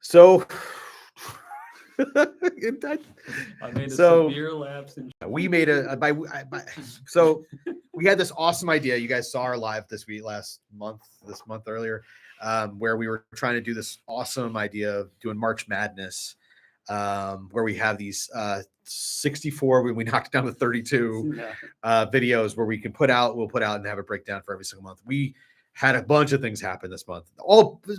So I made a so severe lapse in. we made so we had this awesome idea. You guys saw our live this month earlier, where we were trying to do this awesome idea of doing March Madness, where we have these 64 when we knocked down to 32 videos where we'll put out and have a breakdown for every single month. We had a bunch of things happen this month,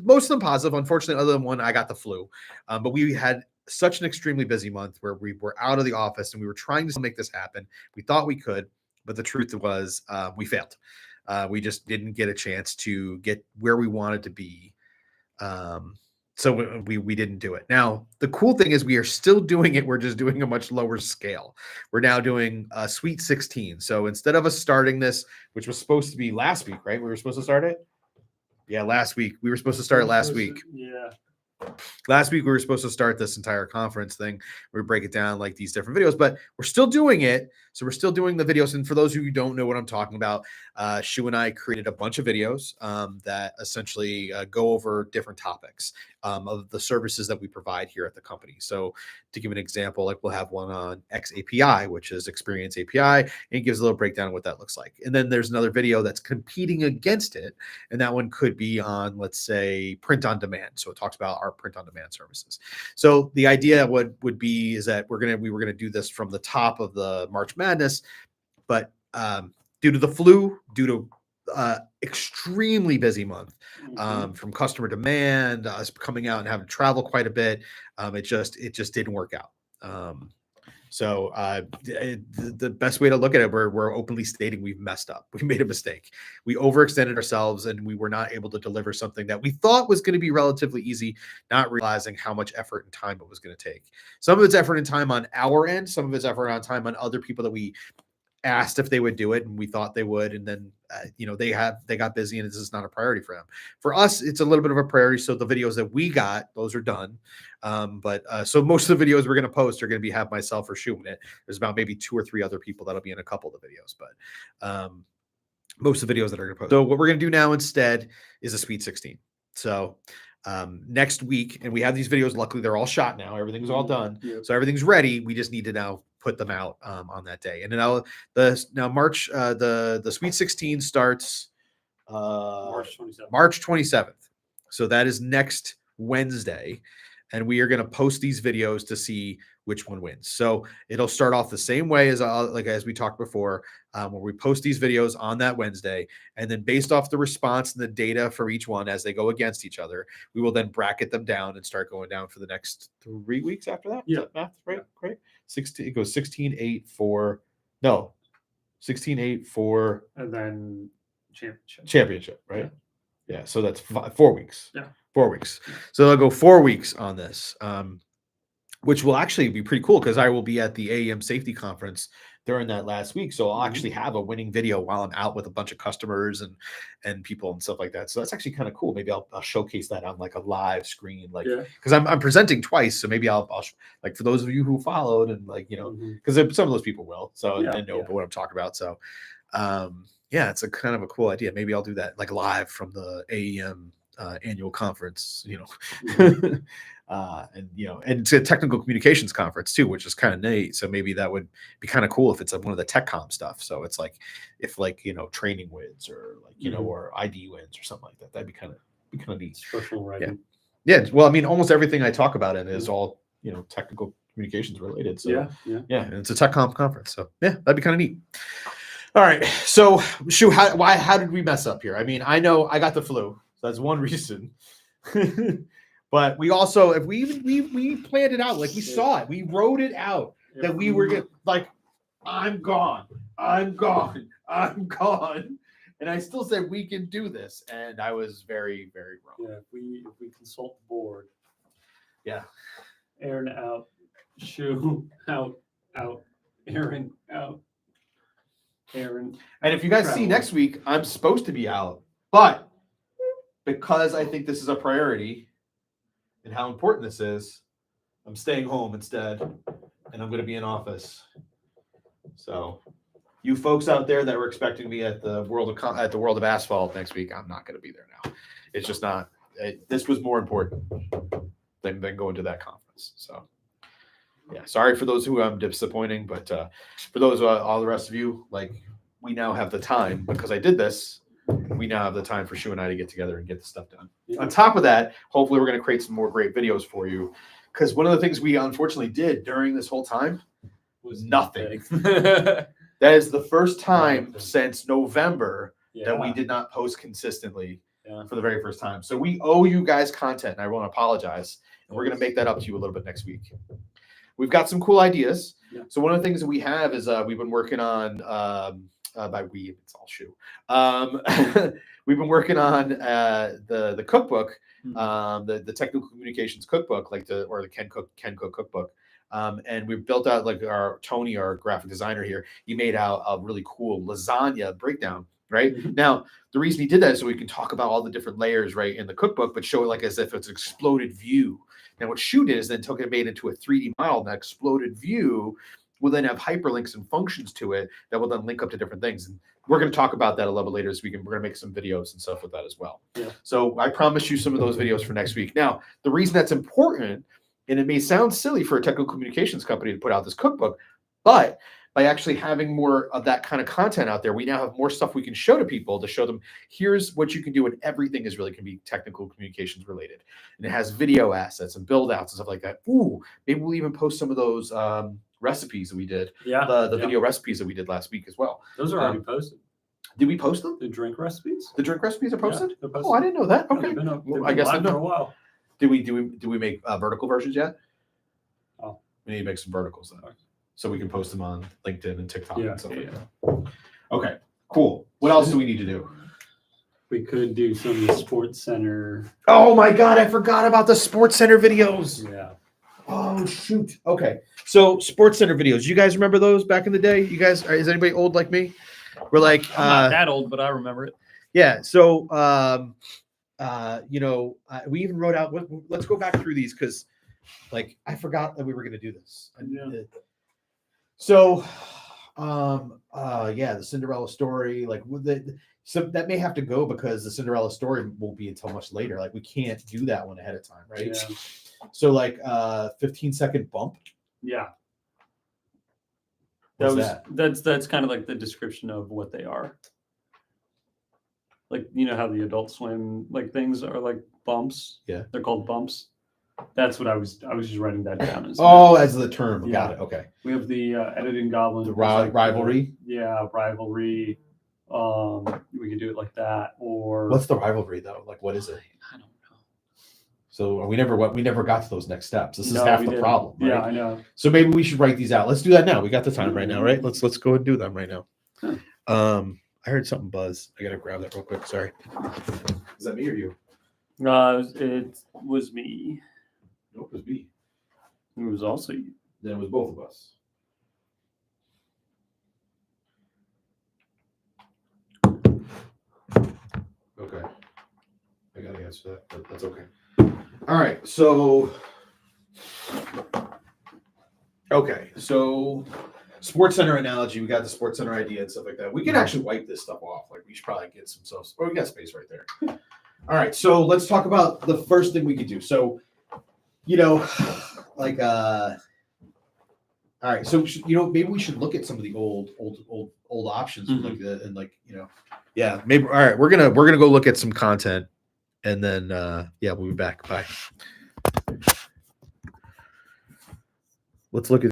most of them positive, unfortunately, other than one, I got the flu. But we had such an extremely busy month where we were out of the office and we were trying to make this happen. We thought we could, but the truth was we failed. We just didn't get a chance to get where we wanted to be. So we didn't do it. Now, the cool thing is we are still doing it. We're just doing a much lower scale. We're now doing a Sweet 16. So instead of us starting this, which was supposed to be last week, right? We were supposed to start it? Yeah, last week. We were supposed to start it last week. Yeah. Last week we were supposed to start this entire conference thing. We break it down like these different videos, but we're still doing it. So we're still doing the videos. And for those of you who don't know what I'm talking about, Shu and I created a bunch of videos that essentially go over different topics of the services that we provide here at the company. So to give an example, like we'll have one on XAPI, which is Experience API, and it gives a little breakdown of what that looks like. And then there's another video that's competing against it, and that one could be on, let's say, print on demand. So it talks about our print on demand services. So the idea would be is that we were gonna do this from the top of the March Madness, but due to the flu, due to extremely busy month from customer demand, us coming out and having to travel quite a bit, it just didn't work out. So the best way to look at it, we're openly stating we've messed up. We made a mistake. We overextended ourselves and we were not able to deliver something that we thought was going to be relatively easy, not realizing how much effort and time it was going to take. Some of it's effort and time on our end, some of it's effort on time on other people that we asked if they would do it and we thought they would, and then they got busy and this is not a priority for them. For us, it's a little bit of a priority, so the videos that we got, those are done. So most of the videos we're going to post are going to be have myself or Shu in it. There's about maybe 2 or 3 other people that'll be in a couple of the videos, but most of the videos that are going to post. So what we're going to do now instead is a Sweet 16. So next week, and we have these videos, luckily they're all shot now, everything's all done. Yep. So everything's ready. We just need to now put them out on that day. And then March, the Sweet 16 starts March 27th. So that is next Wednesday. And we are going to post these videos to see which one wins. So it'll start off the same way as we talked before, where we post these videos on that Wednesday. And then based off the response and the data for each one as they go against each other, we will then bracket them down and start going down for the next 3 weeks after that. Yeah. Is that math right? Yeah. Right. 16, it goes 16, 8, 4. No, 16, 8, 4. And then championship, right? Yeah. So that's 4 weeks. Yeah. 4 weeks. So they'll go 4 weeks on this, which will actually be pretty cool because I will be at the AEM Safety Conference during that last week. So I'll actually have a winning video while I'm out with a bunch of customers and people and stuff like that. So that's actually kind of cool. Maybe I'll showcase that on like a live screen, like because I'm presenting twice. So maybe I'll like for those of you who followed and like because some of those people will and know what I'm talking about. So it's a kind of a cool idea. Maybe I'll do that like live from the AEM annual conference, and it's a technical communications conference too, which is kind of neat. So maybe that would be kind of cool if it's one of the tech com stuff. So it's like if training wins or or ID wins or something like that. That'd be kind of neat. Social writing. Yeah. Well, I mean, almost everything I talk about in is all technical communications related. So and it's a tech com conference. So that'd be kind of neat. All right. So Shu, how did we mess up here? I mean, I know I got the flu. So that's one reason. But we also, if we planned it out, like we saw it, we wrote it out that we were gonna, like, I'm gone. And I still said we can do this. And I was very, very wrong. Yeah, if we consult the board. Yeah. Aaron out, Shu out, Aaron out. Aaron. And if you guys see next week, I'm supposed to be out, but because I think this is a priority and how important this is, I'm staying home instead, and I'm going to be in office. So, you folks out there that were expecting me at the World of Asphalt next week, I'm not going to be there now. It's just not. This was more important than going to that conference. So yeah, sorry for those who I'm disappointing, but for those all the rest of you, like we now have the time because I did this. We now have the time for Shu and I to get together and get the stuff done. Yeah. On top of that, hopefully we're going to create some more great videos for you. Because one of the things we unfortunately did during this whole time was nothing. That is the first time since November that we did not post consistently for the very first time. So we owe you guys content, and I want to apologize. And we're going to make that up to you a little bit next week. We've got some cool ideas. Yeah. So one of the things that we have is we've been working on by we, it's all Shu. We've been working on the cookbook, the technical communications cookbook, like the Ken Cook cookbook. And we've built out like Tony, our graphic designer here. He made out a really cool lasagna breakdown. Right now, the reason he did that is so we can talk about all the different layers right in the cookbook, but show it like as if it's an exploded view. Now, what Shu did is then took it and made it into a 3D model. And that exploded view will then have hyperlinks and functions to it that will then link up to different things. And we're going to talk about that a little bit later this week. And we're going to make some videos and stuff with that as well. Yeah. So I promise you some of those videos for next week. Now, the reason that's important, and it may sound silly for a technical communications company to put out this cookbook, but by actually having more of that kind of content out there, we now have more stuff we can show to people to show them, here's what you can do. And everything is really can be technical communications related. And it has video assets and build outs and stuff like that. Ooh, maybe we'll even post some of those recipes that we did. Yeah. The video recipes that we did last week as well. Those are already posted. Did we post them? The drink recipes? The drink recipes are posted? Yeah, they're posted. Oh, I didn't know that. Yeah, Okay. they've been I guess I live know. for a while. Did we make vertical versions yet? Oh. We need to make some verticals then, so we can post them on LinkedIn and TikTok and stuff like that. Okay, cool. What else do we need to do? We could do some of the Sports Center. Oh my God, I forgot about the Sports Center videos. Yeah. Oh shoot. Okay, so Sports Center videos. You guys remember those back in the day? You guys, is anybody old like me? We're like, I'm not that old, but I remember it. yeah. So, we even wrote out. Let's go back through these because, like, I forgot that we were going to do this. Yeah. So, the Cinderella story, like so that may have to go because the Cinderella story won't be until much later. Like we can't do that one ahead of time, right? Yeah. So like 15-second bump. Yeah. That's kind of like the description of what they are. Like, you know how the Adult Swim like things are like bumps. Yeah. They're called bumps. That's what I was just writing that down as. As the term. Yeah. Got it. Okay. We have the editing goblin. The like rivalry. Rivalry. We could do it like that, or What's the rivalry though? Like, what is it? I don't know. So we never got to those next steps. This is No, half we the didn't. problem. Right? Yeah, I know. So maybe we should write these out. Let's do that now. We got the time right now, right? Let's go ahead and do them right now. Huh. I heard something buzz. I gotta grab that real quick. Sorry. Is that me or you? It was me. Nope, it was me. It was also you. Then it was both of us. Okay. I gotta answer that, but that's okay. All right, so Sports Center analogy. We got the Sports Center idea and stuff like that. We can actually wipe this stuff off. Like we should probably get some stuff. Oh, we got space right there. All right, so let's talk about the first thing we could do. So, all right, so maybe we should look at some of the old options, yeah, maybe. All right, we're gonna go look at some content, and then we'll be back. Bye. Let's look at.